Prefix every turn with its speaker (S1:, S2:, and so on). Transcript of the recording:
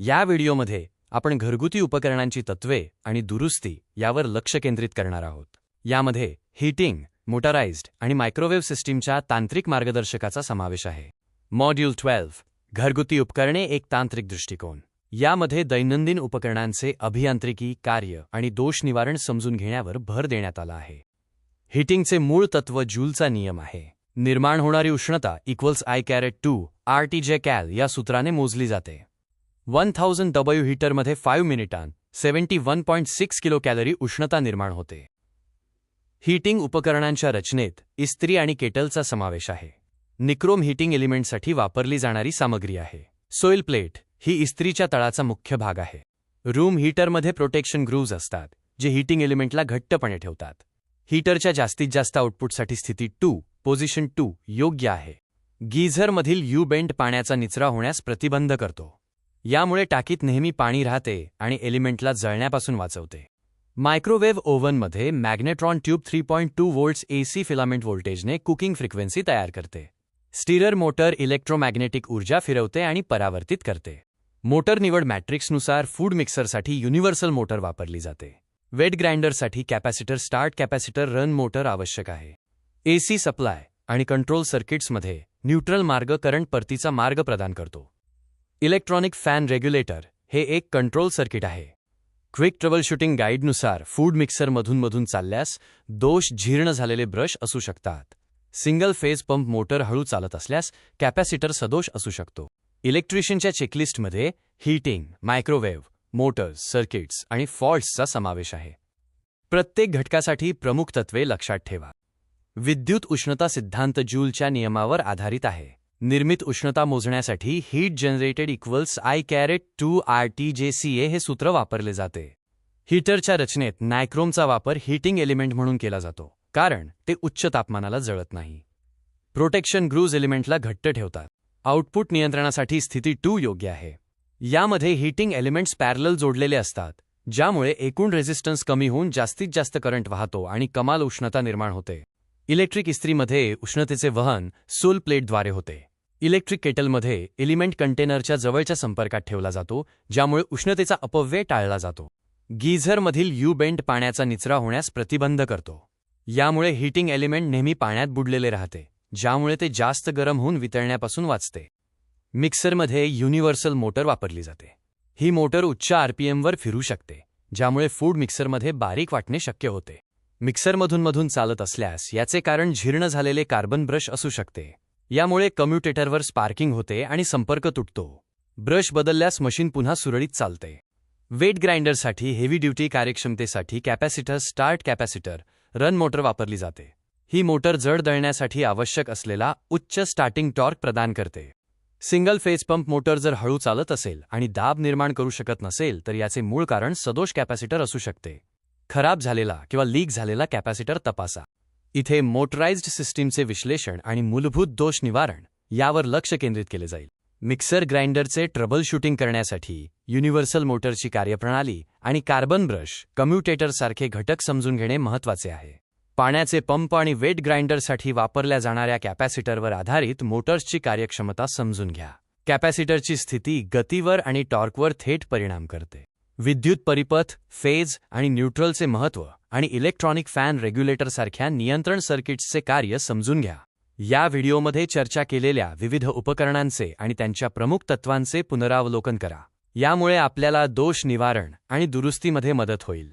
S1: या व्हिडिओमध्ये आपण घरगुती उपकरणांची तत्त्वे आणि दुरुस्ती यावर लक्ष केंद्रित करणार आहोत. यामध्ये हीटिंग, मोटराइज्ड आणि मायक्रोवेव्ह सिस्टीमच्या तांत्रिक मार्गदर्शकाचा समावेश आहे. मॉड्यूल 12 घरगुती उपकरणे एक तांत्रिक दृष्टिकोन. यामध्ये दैनंदिन उपकरणांचे अभियांत्रिकी, कार्य आणि दोष निवारण समजून घेण्यावर भर देण्यात आला आहे. हीटिंगचे मूळ तत्त्व जूलचा नियम आहे. निर्माण होणारी उष्णता I2 RTJ कॅल या सूत्राने मोजली जाते. 1000 W हीटरमध्ये 5 मिनिटांत 71.6 किलो कॅलरी उष्णता निर्माण होते. हीटिंग उपकरणांच्या रचनेत इस्त्री आणि केटलचा समावेश आहे. निक्रोम हीटिंग एलिमेंटसाठी वापरली जाणारी सामग्री आहे. सोइल प्लेट ही इस्त्रीच्या तळाचा मुख्य भाग आहे. रूम हीटरमध्ये प्रोटेक्शन ग्रूव्ज असतात, जे हीटिंग एलिमेंटला घट्टपणे ठेवतात. हीटरच्या जास्तीत जास्त आउटपुटसाठी स्थिती 2 पोझिशन 2 योग्य आहे. गीझरमधील यू-बेंट पाण्याचा निचरा होण्यास प्रतिबंध करतो. यामुळे टाकीत नेहमी पाणी राहते आणि एलिमेंटला जळण्यापासून वाचवते. मायक्रोवेव्ह ओव्हनमध्ये magnetron tube 3.2 volts AC filament व्होल्टेजने कुकिंग फ्रिक्वेन्सी तयार करते. स्टीरर मोटर इलेक्ट्रोमॅग्नेटिक ऊर्जा फिरवते आणि परावर्तित करते. मोटर निवड मॅट्रिक्सनुसार फूड मिक्सरसाठी युनिव्हर्सल मोटर वापरली जाते. वेट ग्राइंडरसाठी capacitor start capacitor run motor आवश्यक आहे. AC सप्लाय आणि कंट्रोल सर्किट्समध्ये न्यूट्रल मार्ग करंट परतीचा मार्ग प्रदान करतो. इलेक्ट्रॉनिक फॅन रेग्युलेटर हे एक कंट्रोल सर्किट आहे. क्विक ट्रबलशूटिंग गाईडनुसार फूड मिक्सर मधून चालल्यास दोष जीर्ण झालेले ब्रश असू शकतात. सिंगल फेज पंप मोटर हळू चालत असल्यास कॅपॅसिटर सदोष असू शकतो. इलेक्ट्रिशियनच्या चेकलिस्टमध्ये हीटिंग, मायक्रोवेव्ह, मोटर्स, सर्किट्स आणि फॉल्ट्सचा समावेश आहे. प्रत्येक घटकासाठी प्रमुख तत्त्वे लक्षात ठेवा. विद्युत उष्णता सिद्धांत जूलच्या नियमावर आधारित आहे. निर्मित उष्णता मोजण्यासाठी हीट जनरेटेड I2 RTJCA हे सूत्र वापरले जाते. हीटरच्या रचनेत नायक्रोमचा वापर हीटिंग एलिमेंट म्हणून केला जातो, कारण ते उच्च तापमानाला जळत नाही. प्रोटेक्शन ग्रूव्ज एलिमेंटला घट्ट ठेवतात. आउटपुट नियंत्रणासाठी स्थिती 2 योग्य आहे. यामध्ये हीटिंग एलिमेंट्स पॅरलल जोडलेले असतात, ज्यामुळे एकूण रेझिस्टन्स कमी होऊन जास्तीत जास्त करंट वाहतो आणि कमाल उष्णता निर्माण होते. इलेक्ट्रिक इस्त्रीमध्ये उष्णतेचे वहन सोल प्लेटद्वारे होते. इलेक्ट्रिक केटलमध्ये एलिमेंट कंटेनरच्या जवळच्या संपर्कात ठेवला जातो, ज्यामुळे उष्णतेचा अपव्यय टाळला जातो. गीझरमधील यू-बेंट पाण्याचा निचरा होण्यास प्रतिबंध करतो. यामुळे हीटिंग एलिमेंट नेहमी पाण्यात बुडलेले राहते, ज्यामुळे ते जास्त गरम होऊन वितळण्यापासून वाचते. मिक्सरमध्ये युनिव्हर्सल मोटर वापरली जाते. ही मोटर उच्च RPMवर फिरू शकते, ज्यामुळे फूड मिक्सरमध्ये बारीक वाटणे शक्य होते. मिक्सरमधून चालत असल्यास याचे कारण जीर्ण झालेले कार्बन ब्रश असू शकते. यामुळे कम्युटेटरवर स्पार्किंग होते आणि संपर्क तुटतो. ब्रश बदलल्यास मशीन पुन्हा सुरळीत चालते. वेट ग्राइंडरसाठी हेवी ड्युटी कार्यक्षमतेसाठी capacitor start capacitor run motor वापरली जाते. ही मोटर जड दळण्यासाठी आवश्यक असलेला उच्च स्टार्टिंग टॉर्क प्रदान करते. सिंगल फेज पंप मोटर जर हळू चालत असेल आणि दाब निर्माण करू शकत नसेल तर याचे मूळ कारण सदोष कॅपॅसिटर असू शकते. खराब झालेला किंवा लीक झालेला कॅपॅसिटर तपासा. इथे मोटराइज्ड सिस्टीमचे विश्लेषण आणि मूलभूत दोष निवारण यावर लक्ष केंद्रित केले जाईल. मिक्सर ग्राइंडरचे ट्रबल शूटिंग करण्यासाठी युनिव्हर्सल मोटरची कार्यप्रणाली आणि कार्बन ब्रश, कम्युटेटरसारखे घटक समजून घेणे महत्त्वाचे आहे. पाण्याचे पंप आणि वेट ग्राइंडरसाठी वापरल्या जाणाऱ्या कॅपॅसिटरवर आधारित मोटर्सची कार्यक्षमता समजून घ्या. कॅपॅसिटरची स्थिती गतीवर आणि टॉर्कवर थेट परिणाम करते. विद्युत परिपथ, फेज आणि न्यूट्रलचे महत्त्व आणि इलेक्ट्रॉनिक फॅन रेग्युलेटरसारख्या नियंत्रण सर्किट्सचे कार्य समजून घ्या. या व्हिडिओमध्ये चर्चा केलेल्या विविध उपकरणांचे आणि त्यांच्या प्रमुख तत्त्वांचे पुनरावलोकन करा. यामुळे आपल्याला दोष निवारण आणि दुरुस्तीमध्ये मदत होईल.